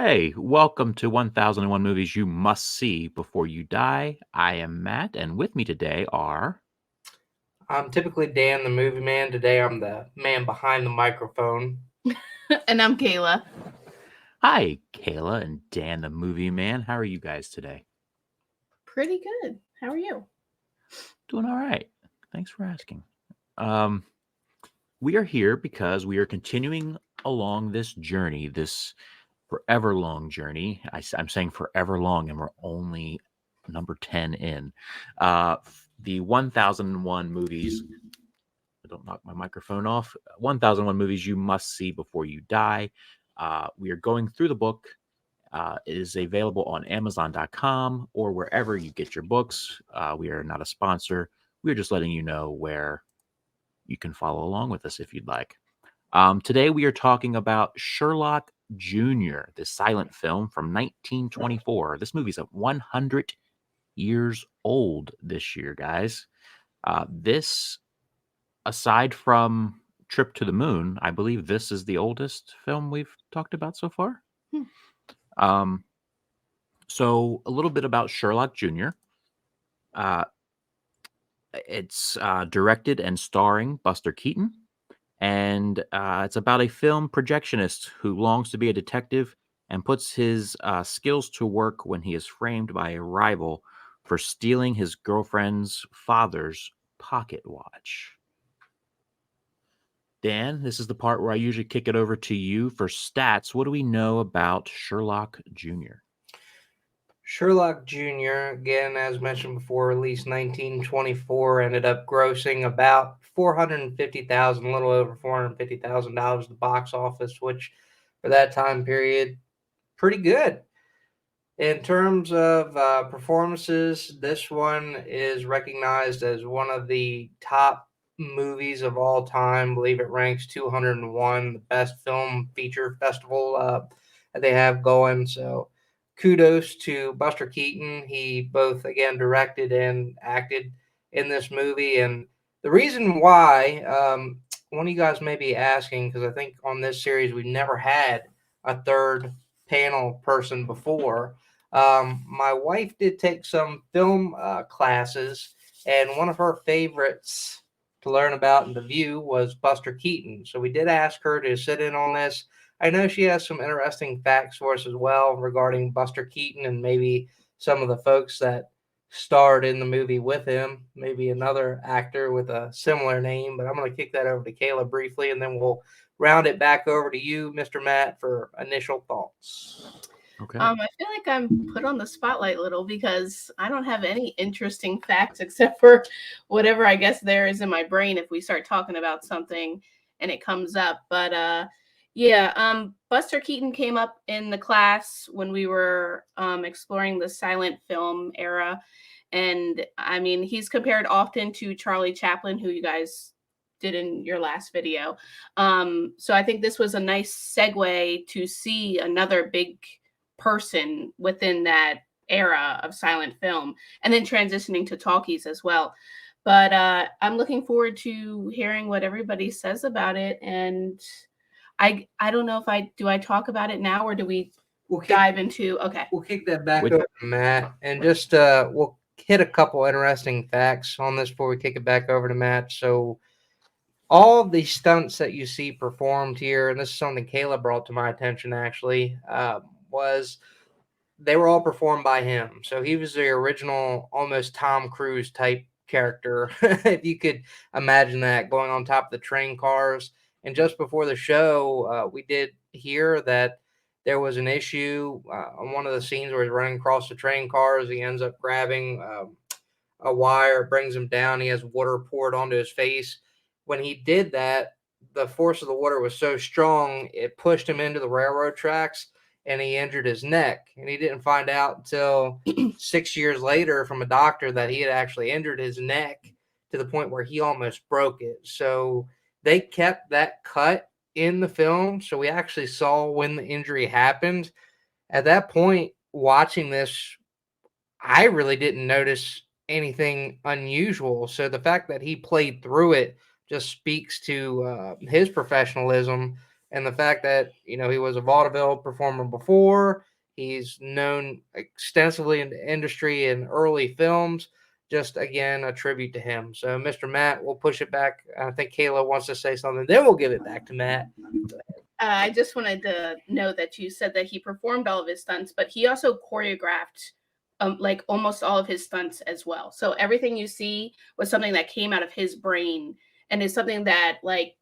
Hey, welcome to 1001 Movies You Must See Before You Die. I am Matt, and with me today are. I'm typically Dan, the movie man. Today I'm the man behind the microphone. And I'm Cayla. Hi, Cayla and Dan, the movie man. How are you guys today? Pretty good. How are you? Doing all right. Thanks for asking. Um, we are here because we are continuing along this journey, this forever long journey. I'm saying forever long, and we're only number 10 in. The 1001 movies. Don't knock my microphone off. 1001 movies you must see before you die. We are going through the book. It is available on Amazon.com or wherever you get your books. We are not a sponsor. We're just letting you know where you can follow along with us if you'd like. Today we are talking about Sherlock Jr., the silent film from 1924. This movie's 100 years old this year, guys. This aside from Trip to the Moon, I believe this is the oldest film we've talked about so far. Hmm. Um, so a little bit about Sherlock Jr. It's directed and starring Buster Keaton, and it's about a film projectionist who longs to be a detective and puts his skills to work when he is framed by a rival for stealing his girlfriend's father's pocket watch. Dan, this is the part where I usually kick it over to you for stats. What do we know about Sherlock Jr.? Sherlock Jr., again, as mentioned before, released 1924, ended up grossing about $450,000, a little over $450,000 at the box office, which for that time period, pretty good. In terms of performances, this one is recognized as one of the top movies of all time. I believe it ranks 201, the best film feature festival that they have going. So kudos to Buster Keaton. He both, again, directed and acted in this movie. And the reason why, one of you guys may be asking, because I think on this series we've never had a third panel person before. My wife did take some film classes, and one of her favorites to learn about and to view was Buster Keaton. So we did ask her to sit in on this. I know she has some interesting facts for us as well regarding Buster Keaton and maybe some of the folks that starred in the movie with him, maybe another actor with a similar name. But I'm going to kick that over to Cayla briefly, and then we'll round it back over to you, Mr. Matt, for initial thoughts. Okay. I feel like I'm put on the spotlight a little because I don't have any interesting facts except for whatever I guess there is in my brain if we start talking about something and it comes up. But Buster Keaton came up in the class when we were exploring the silent film era. And I mean, he's compared often to Charlie Chaplin, who you guys did in your last video. So I think this was a nice segue to see another big person within that era of silent film and then transitioning to talkies as well. But I'm looking forward to hearing what everybody says about it. And I don't know if I talk about it now or do we dive into okay. We'll kick that back over to Matt and just we'll hit a couple interesting facts on this before we kick it back over to Matt. So all the stunts that you see performed here, and this is something Cayla brought to my attention actually, was they were all performed by him. So he was the original, almost Tom Cruise type character, if you could imagine that, going on top of the train cars. And just before the show, we did hear that there was an issue on one of the scenes where he's running across the train cars. He ends up grabbing a wire, brings him down. He has water poured onto his face. When he did that, the force of the water was so strong, it pushed him into the railroad tracks and he injured his neck. And he didn't find out until 6 years later from a doctor that he had actually injured his neck to the point where he almost broke it. So they kept that cut in the film. So we actually saw when the injury happened. At that point, watching this, I really didn't notice anything unusual. So the fact that he played through it just speaks to his professionalism And the fact that, he was a vaudeville performer before, he's known extensively in the industry in early films, just again, a tribute to him. So, Mr. Matt, we'll push it back. I think Cayla wants to say something, then we'll give it back to Matt. I just wanted to note that you said that he performed all of his stunts, but he also choreographed like almost all of his stunts as well. So everything you see was something that came out of his brain, and is something that, like,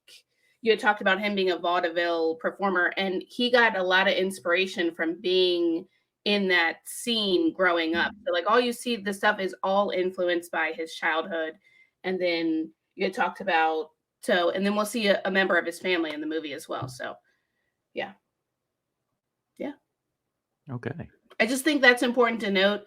you had talked about him being a vaudeville performer, and he got a lot of inspiration from being in that scene growing up. So like all you see, the stuff is all influenced by his childhood. And then you had talked about, so, and then we'll see a member of his family in the movie as well. So yeah. Okay. I just think that's important to note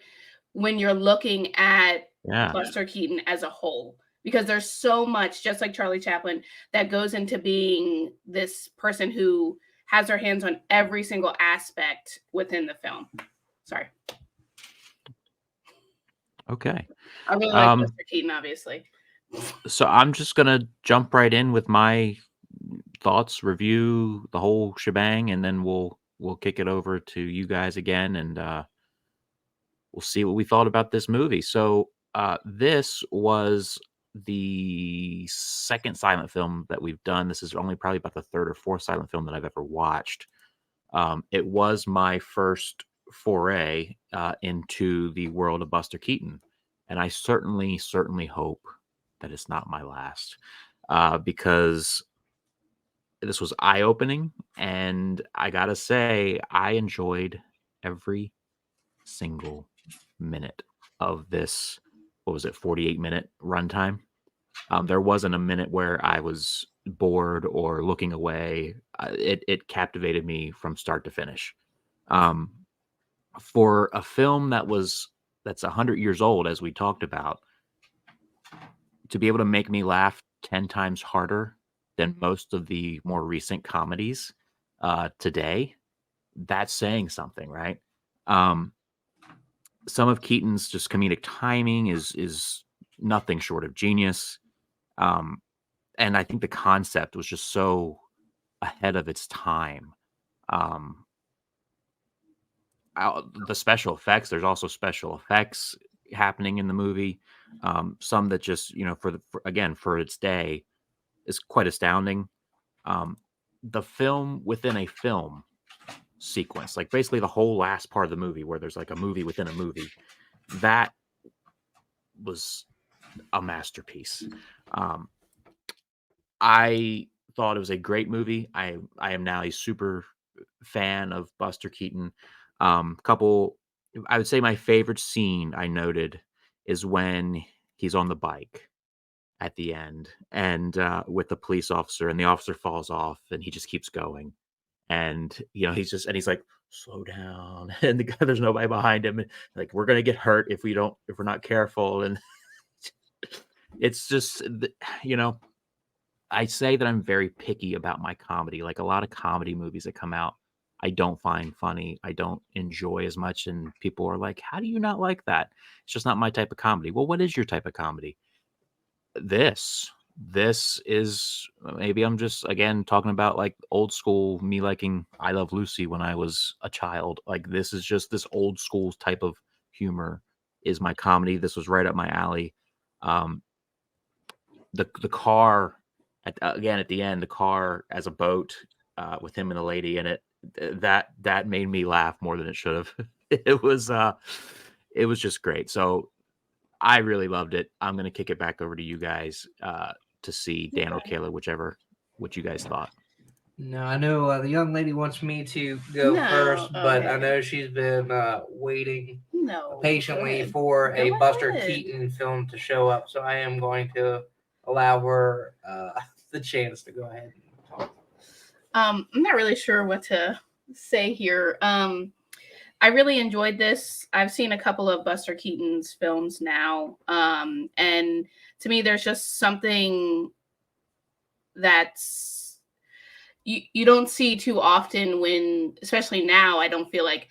when you're looking at Yeah. Buster Keaton as a whole, because there's so much, just like Charlie Chaplin, that goes into being this person who has their hands on every single aspect within the film. Sorry. Okay. I really like Buster Keaton, obviously. So I'm just gonna jump right in with my thoughts, review the whole shebang, and then we'll kick it over to you guys again, and we'll see what we thought about this movie. So this was the second silent film that we've done. This is only probably about the third or fourth silent film that I've ever watched. It was my first foray into the world of Buster Keaton, and I certainly hope that it's not my last, because this was eye-opening, and I gotta say, I enjoyed every single minute of this. What was it, 48-minute runtime? There wasn't a minute where I was bored or looking away. It captivated me from start to finish. Um, for a film that's 100 years old, as we talked about, to be able to make me laugh 10 times harder than most of the more recent comedies today, that's saying something, right? Some of Keaton's just comedic timing is nothing short of genius. And I think the concept was just so ahead of its time. Um, the special effects, there's also special effects happening in the movie. Some that just, for its day, is quite astounding. The film within a film sequence, like basically the whole last part of the movie where there's like a movie within a movie, that was a masterpiece. I thought it was a great movie. I am now a super fan of Buster Keaton. Couple, I would say my favorite scene I noted is when he's on the bike at the end, and with the police officer, and the officer falls off, and he just keeps going, and he's like, slow down, and the guy, there's nobody behind him, and, like, we're gonna get hurt if we're not careful, and it's just I say that I'm very picky about my comedy. Like a lot of comedy movies that come out, I don't find funny. I don't enjoy as much. And people are like, how do you not like that? It's just not my type of comedy. Well, what is your type of comedy? This is, maybe I'm just, again, talking about like old school, me liking I Love Lucy when I was a child. Like, this is just this old school type of humor is my comedy. This was right up my alley. The car, again at the end, the car as a boat, with him and the lady in it, that made me laugh more than it should have. it was just great. So I really loved it. I'm gonna kick it back over to you guys to see Dan or Cayla, what you guys thought. No, I know the young lady wants me to go first, but I know she's been waiting patiently for a Buster Keaton film to show up, so I am going to allow her the chance to go ahead and talk. I'm not really sure what to say here. I really enjoyed this. I've seen a couple of Buster Keaton's films now, and to me, there's just something that's you don't see too often, when, especially now, I don't feel like,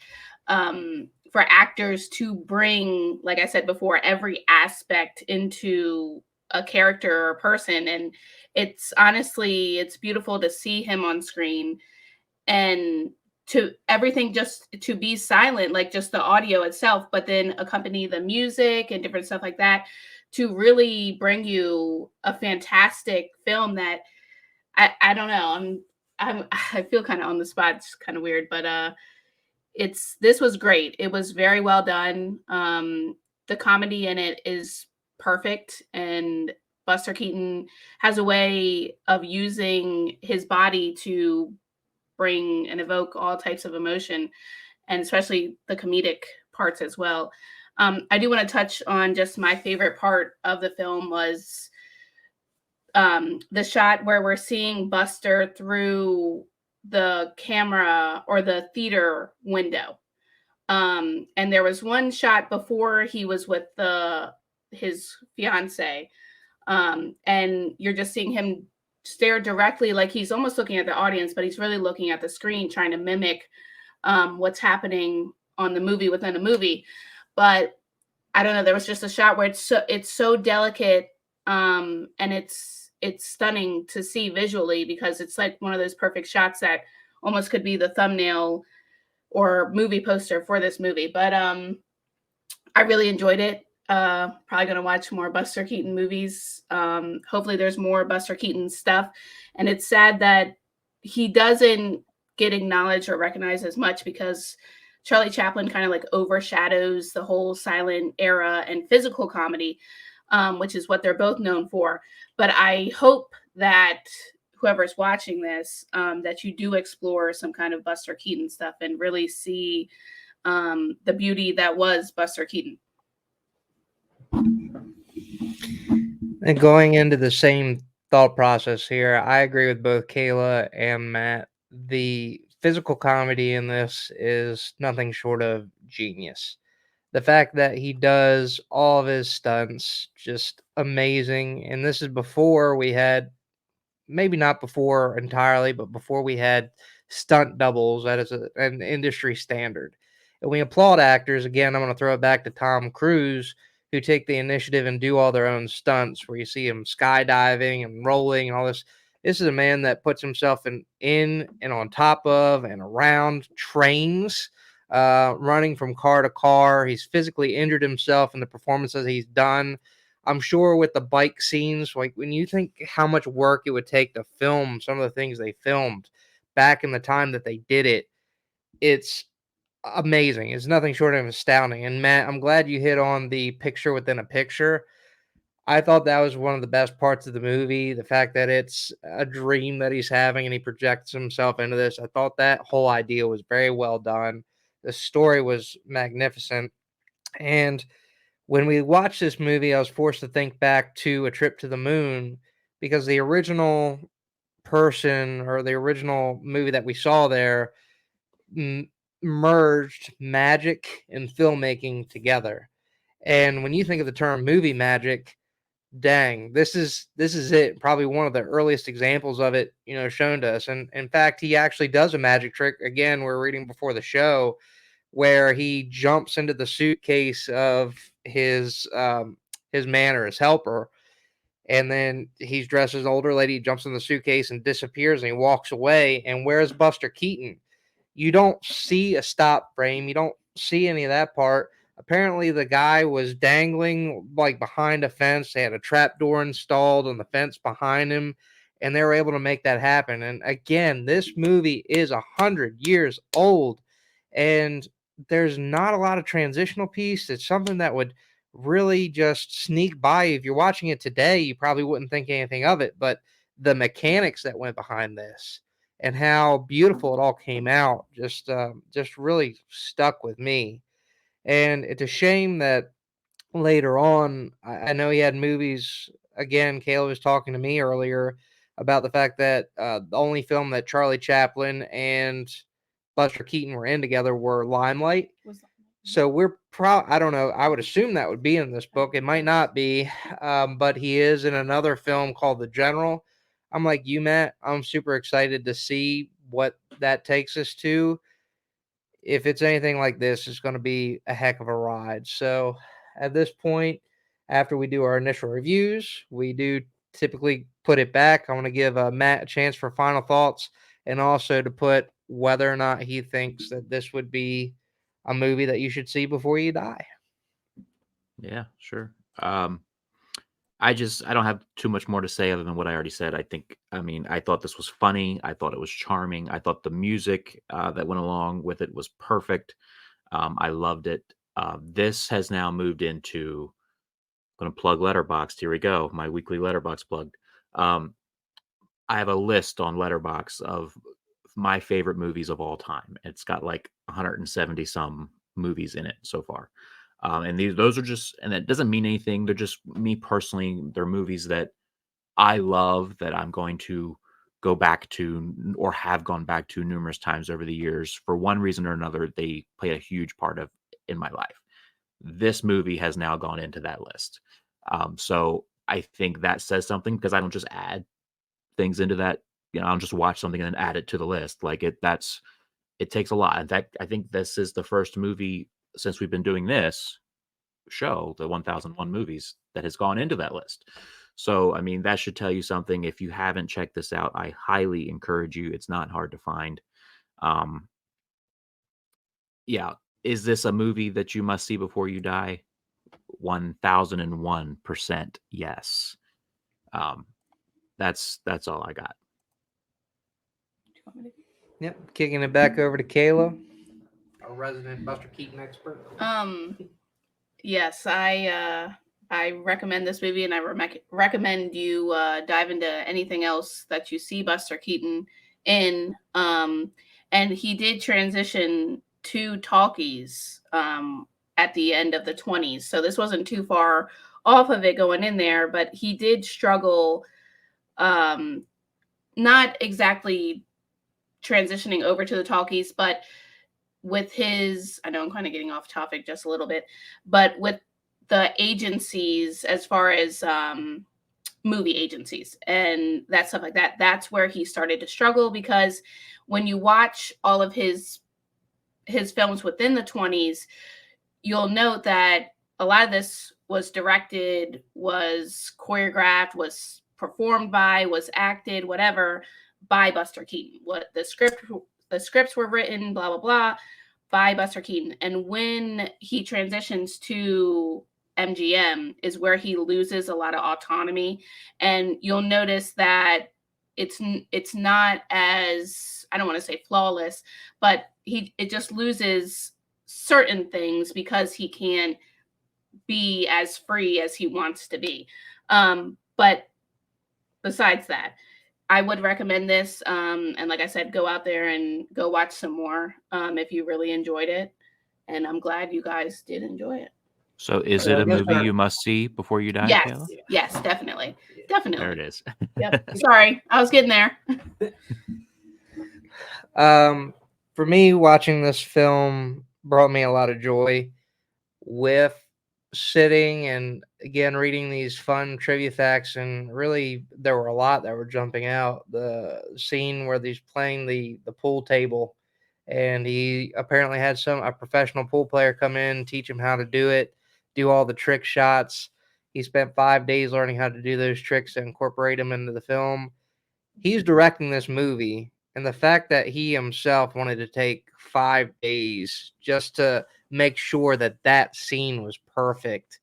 for actors to bring, like I said before, every aspect into a character or a person. And it's honestly, it's beautiful to see him on screen, and to everything just to be silent, like just the audio itself, but then accompany the music and different stuff like that to really bring you a fantastic film that I don't know. I feel kind of on the spot. It's kind of weird, but this was great. It was very well done. The comedy in it is perfect, and Buster Keaton has a way of using his body to bring and evoke all types of emotion, and especially the comedic parts as well. I do want to touch on just my favorite part of the film was the shot where we're seeing Buster through the camera or the theater window. And there was one shot before he was with his fiance, and you're just seeing him stare directly, like he's almost looking at the audience, but he's really looking at the screen, trying to mimic what's happening on the movie within a movie. But I don't know, there was just a shot where it's so delicate, and it's stunning to see visually, because it's like one of those perfect shots that almost could be the thumbnail or movie poster for this movie. But I really enjoyed it. Probably gonna watch more Buster Keaton movies. Hopefully there's more Buster Keaton stuff. And it's sad that he doesn't get acknowledged or recognized as much, because Charlie Chaplin kind of like overshadows the whole silent era and physical comedy, which is what they're both known for. But I hope that whoever's watching this, that you do explore some kind of Buster Keaton stuff and really see the beauty that was Buster Keaton. And going into the same thought process here, I agree with both Cayla and Matt. The physical comedy in this is nothing short of genius. The fact that he does all of his stunts, just amazing. And this is before we had, maybe not before entirely, but before we had stunt doubles. That is an industry standard. And we applaud actors. Again, I'm going to throw it back to Tom Cruise, who take the initiative and do all their own stunts, where you see him skydiving and rolling and all this. This is a man that puts himself in and on top of and around trains, running from car to car. He's physically injured himself in the performances he's done. I'm sure with the bike scenes, like when you think how much work it would take to film some of the things they filmed back in the time that they did it, it's amazing. It's nothing short of astounding. And Matt, I'm glad you hit on the picture within a picture. I thought that was one of the best parts of the movie. The fact that it's a dream that he's having and he projects himself into this. I thought that whole idea was very well done. The story was magnificent. And when we watched this movie, I was forced to think back to A Trip to the Moon, because the original person, or the original movie that we saw there, merged magic and filmmaking together. And when you think of the term movie magic, dang, this is it. Probably one of the earliest examples of it, shown to us. And in fact, he actually does a magic trick. Again, we're reading before the show, where he jumps into the suitcase of his man or his helper, and then he's dressed as an older lady, jumps in the suitcase and disappears, and he walks away. And where's Buster Keaton? You don't see a stop frame. You don't see any of that part. Apparently, the guy was dangling like behind a fence. They had a trap door installed on the fence behind him, and they were able to make that happen. And again, this movie is 100 years old, and there's not a lot of transitional piece. It's something that would really just sneak by. If you're watching it today, you probably wouldn't think anything of it, but the mechanics that went behind this and how beautiful it all came out just really stuck with me. And it's a shame that later on, I know he had movies. Again, Cayla was talking to me earlier about the fact that the only film that Charlie Chaplin and Buster Keaton were in together were Limelight. So we're I don't know. I would assume that would be in this book. It might not be, but he is in another film called The General. I'm like you, Matt. I'm super excited to see what that takes us to. If it's anything like this, it's going to be a heck of a ride. So at this point, After we do our initial reviews, we do typically put it back. I want to give Matt a chance for final thoughts and also to put whether or not he thinks that this would be a movie that you should see before you die. Yeah, sure. I don't have too much more to say other than what I already said. I thought this was funny. I thought it was charming. I thought the music that went along with it was perfect. I loved it. This has now moved into, I'm going to plug Letterboxd. Here we go. My weekly Letterboxd plug. Um, I have a list on Letterboxd of my favorite movies of all time. It's got like 170 some movies in it so far. And those are just, and that doesn't mean anything. They're just me personally. They're movies that I love, that I'm going to go back to or have gone back to numerous times over the years. For one reason or another, they play a huge part of in my life. This movie has now gone into that list. So I think that says something, because I don't just add things into that. I'll just watch something and then add it to the list. It takes a lot. In fact, I think this is the first movie since we've been doing this show, the 1001 movies, that has gone into that list. So, that should tell you something. If you haven't checked this out, I highly encourage you. It's not hard to find. Um, yeah. Is this a movie that you must see before you die? 1001% yes. That's all I got. Yep. Kicking it back over to Cayla, our resident Buster Keaton expert. Yes, I recommend this movie, and I recommend you dive into anything else that you see Buster Keaton in. And he did transition to talkies at the end of the 20s, so this wasn't too far off of it going in there, but he did struggle, not exactly transitioning over to the talkies, but with his, I know I'm kind of getting off topic just a little bit, but with the agencies, as far as movie agencies and that stuff like that, that's where he started to struggle, because when you watch all of his films within the 20s, you'll note that a lot of this was directed, was choreographed, was performed by, was acted, whatever, by Buster Keaton. What the scripts were written, blah, blah, blah, by Buster Keaton. And when he transitions to MGM is where he loses a lot of autonomy. And you'll notice that it's not as, I don't want to say flawless, but it just loses certain things because he can't be as free as he wants to be. But besides that, I would recommend this. And like I said, go out there and go watch some more if you really enjoyed it. And I'm glad you guys did enjoy it. So is it a movie you must see before you die, Yes, Cayla? yes, definitely. Definitely. There it is. Yep. Sorry, I was getting there. For me, watching this film brought me a lot of joy with sitting and again reading these fun trivia facts, and really there were a lot that were jumping out. The scene where he's playing the pool table, and he apparently had a professional pool player come in, teach him how to do it, do all the trick shots. He spent 5 days learning how to do those tricks and incorporate them into the film. He's directing this movie, and the fact that he himself wanted to take 5 days just to make sure that that scene was perfect,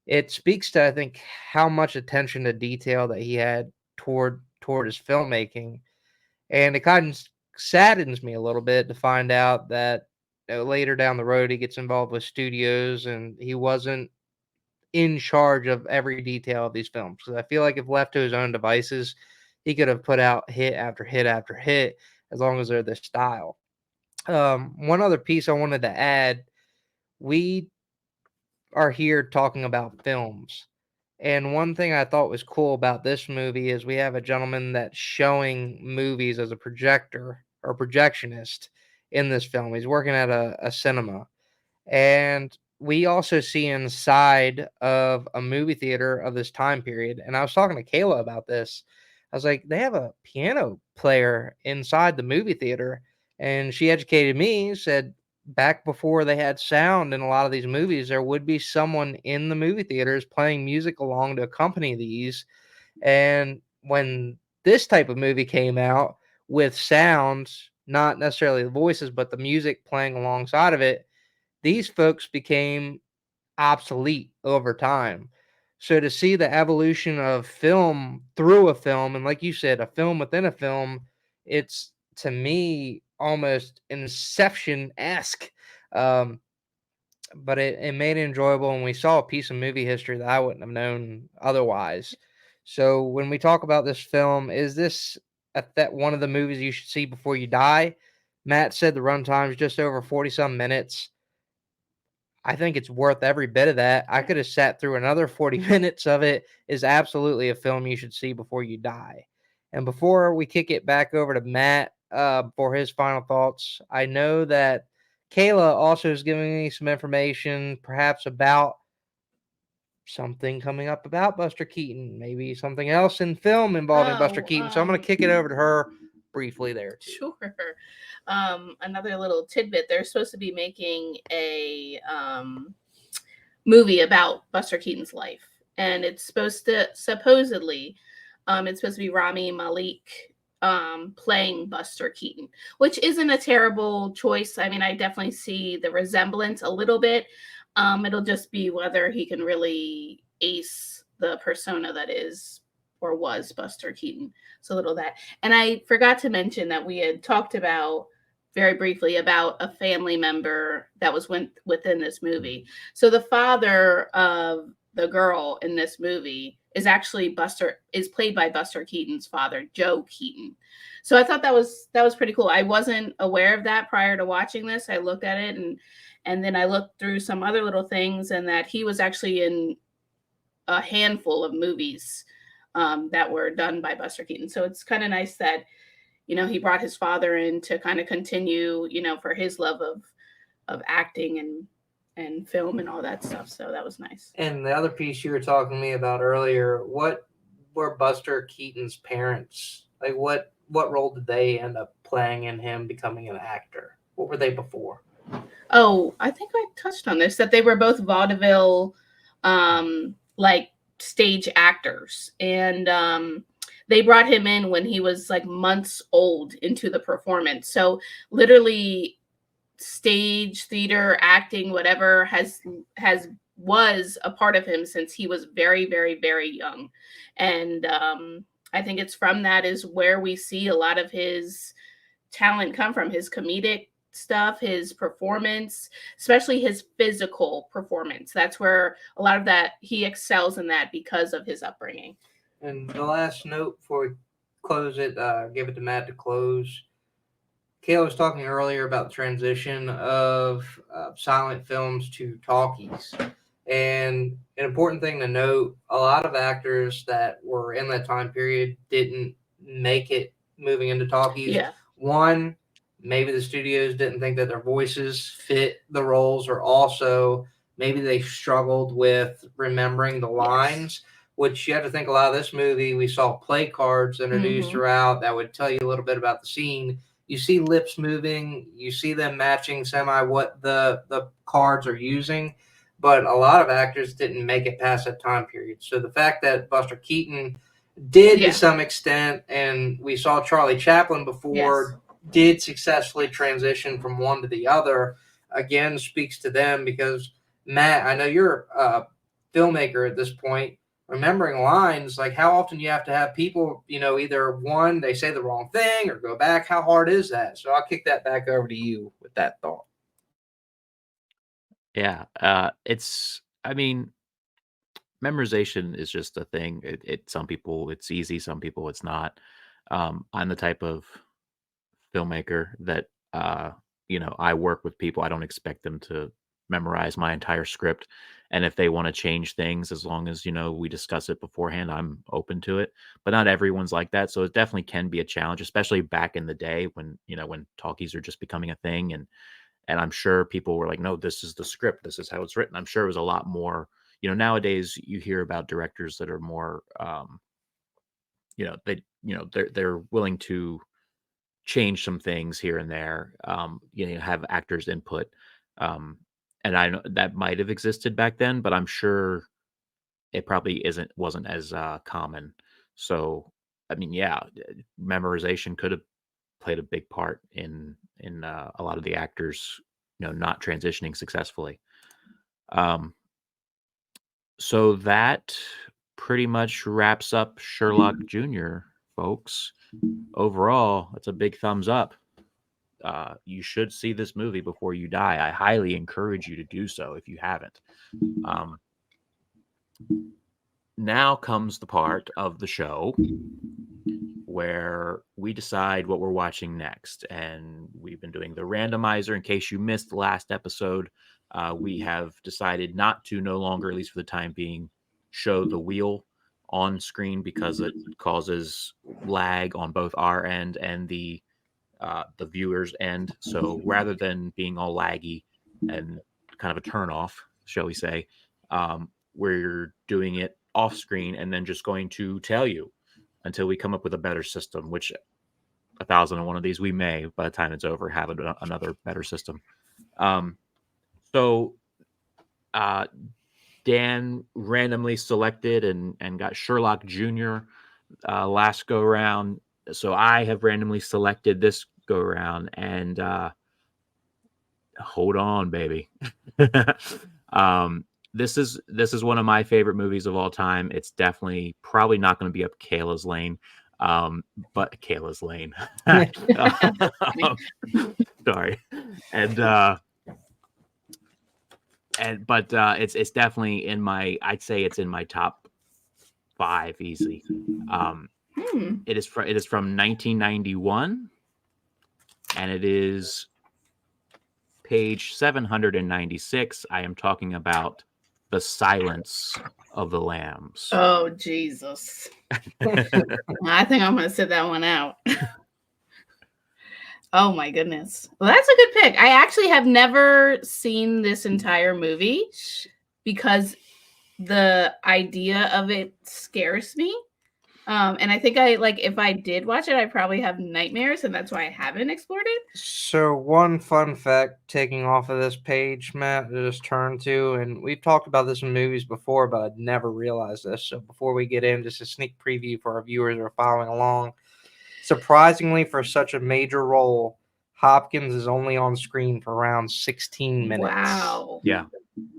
it speaks to, I think, how much attention to detail that he had toward his filmmaking. And it kind of saddens me a little bit to find out that later down the road he gets involved with studios and he wasn't in charge of every detail of these films. Because I feel like if left to his own devices, he could have put out hit after hit after hit as long as they're this style. One other piece I wanted to add, we are here talking about films. And one thing I thought was cool about this movie is we have a gentleman that's showing movies as a projector or projectionist in this film. He's working at a cinema. And we also see inside of a movie theater of this time period. And I was talking to Cayla about this. I was like, they have a piano player inside the movie theater. And she educated me, said, back before they had sound in a lot of these movies, there would be someone in the movie theaters playing music along to accompany these. And when this type of movie came out with sounds, not necessarily the voices, but the music playing alongside of it, these folks became obsolete over time. So to see the evolution of film through a film, and like you said, a film within a film, it's to me almost Inception esque. Um, but it made it enjoyable, and we saw a piece of movie history that I wouldn't have known otherwise. So when we talk about this film, is this that one of the movies you should see before you die? Matt said the runtime is just over 40 some minutes. I think it's worth every bit of that. I could have sat through another 40 minutes of it. Is absolutely a film you should see before you die. And before we kick it back over to Matt for his final thoughts, I know that Cayla also is giving me some information, perhaps about something coming up about Buster Keaton, maybe something else in film involving Buster Oh, Keaton. So I'm going to kick it over to her briefly there. Sure. Another little tidbit. They're supposed to be making a movie about Buster Keaton's life, and it's supposedly it's supposed to be Rami Malek playing Buster Keaton, which isn't a terrible choice. I mean, I definitely see the resemblance a little bit. It'll just be whether he can really ace the persona that is or was Buster Keaton. So little that. And I forgot to mention that we had talked about very briefly about a family member that was within this movie. So the father of the girl in this movie is played by Buster Keaton's father, Joe Keaton. So I thought that was pretty cool. I wasn't aware of that prior to watching this. I looked at it and then I looked through some other little things, and that he was actually in a handful of movies that were done by Buster Keaton. So it's kind of nice that, he brought his father in to kind of continue, for his love of acting and film and all that stuff. So that was nice. And the other piece you were talking to me about earlier, what were Buster Keaton's parents? Like what role did they end up playing in him becoming an actor? What were they before? Oh, I think I touched on this, that they were both vaudeville like stage actors. And they brought him in when he was like months old into the performance. So literally stage, theater, acting, whatever was a part of him since he was very, very, very young. And I think it's from that is where we see a lot of his talent come from, his comedic stuff, his performance, especially his physical performance. That's where a lot of that he excels in that because of his upbringing. And the last note before we close it, give it to Matt to close. Cayla was talking earlier about the transition of silent films to talkies. And an important thing to note, a lot of actors that were in that time period didn't make it moving into talkies. Yeah. One, maybe the studios didn't think that their voices fit the roles, or also maybe they struggled with remembering the lines, which you have to think a lot of this movie, we saw play cards introduced throughout that would tell you a little bit about the scene. You see lips moving, you see them matching semi what the cards are using, but a lot of actors didn't make it past that time period. So the fact that Buster Keaton did to some extent, and we saw Charlie Chaplin before, did successfully transition from one to the other, again speaks to them. Because Matt, I know you're a filmmaker at this point. Remembering lines, like how often you have to have people, either one, they say the wrong thing or go back. How hard is that? So I'll kick that back over to you with that thought. Yeah. I mean, memorization is just a thing. Some people it's easy, some people it's not. I'm the type of filmmaker that, I work with people. I don't expect them to memorize my entire script. And if they want to change things, as long as, we discuss it beforehand, I'm open to it. But not everyone's like that. So it definitely can be a challenge, especially back in the day when, when talkies are just becoming a thing. And I'm sure people were like, no, this is the script. This is how it's written. I'm sure it was a lot more, nowadays you hear about directors that are more, they're willing to change some things here and there. Have actors input. And I know that might have existed back then, but I'm sure it probably wasn't as common. So, I mean, yeah, memorization could have played a big part in a lot of the actors, not transitioning successfully. So that pretty much wraps up Sherlock Jr., folks. Overall, it's a big thumbs up. You should see this movie before you die. I highly encourage you to do so if you haven't. Now comes the part of the show where we decide what we're watching next. And we've been doing the randomizer. In case you missed the last episode, we have decided not to no longer, at least for the time being, show the wheel on screen because it causes lag on both our end and the viewer's end. So rather than being all laggy and kind of a turnoff, shall we say, we're doing it off screen and then just going to tell you until we come up with a better system, which 1,001 of these we may, by the time it's over, have another better system. So Dan randomly selected and got Sherlock Jr. Last go around. So I have randomly selected this go around, and hold on, baby. This is one of my favorite movies of all time. It's definitely probably not going to be up Cayla's lane, but Cayla's lane. Sorry, but it's definitely in my. I'd say it's in my top 5 easy. It is from 1991, and it is page 796. I am talking about The Silence of the Lambs. Oh, Jesus. I think I'm going to sit that one out. Oh, my goodness. Well, that's a good pick. I actually have never seen this entire movie because the idea of it scares me. And I think if I did watch it, I probably have nightmares, and that's why I haven't explored it. So one fun fact taking off of this page, Matt, to just turn to, and we've talked about this in movies before, but I'd never realized this. So before we get in, just a sneak preview for our viewers who are following along. Surprisingly, for such a major role, Hopkins is only on screen for around 16 minutes. Wow. Yeah.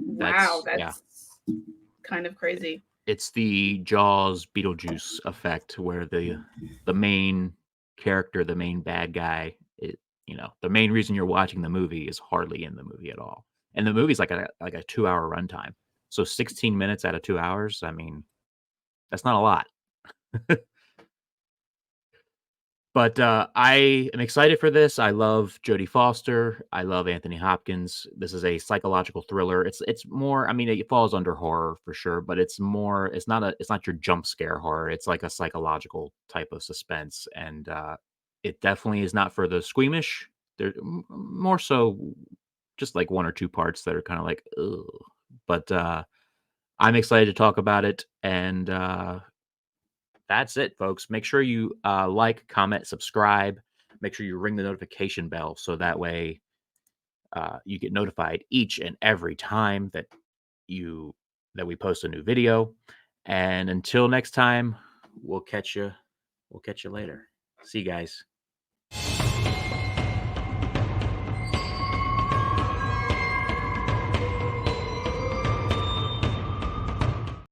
Wow, that's kind of crazy. It's the Jaws Beetlejuice effect where the main character, the main bad guy, the main reason you're watching the movie is hardly in the movie at all. And the movie's like a 2-hour runtime. So 16 minutes out of 2 hours, I mean, that's not a lot. But I am excited for this. I love Jodie Foster. I love Anthony Hopkins. This is a psychological thriller. It's more. I mean, it falls under horror for sure, but it's more. It's not your jump scare horror. It's like a psychological type of suspense, and it definitely is not for the squeamish. There more so, just like 1 or 2 parts that are kind of like, ugh. But I'm excited to talk about it, and that's it, folks. Make sure you like, comment, subscribe. Make sure you ring the notification bell so that way you get notified each and every time that we post a new video. And until next time, we'll catch you later. See you guys.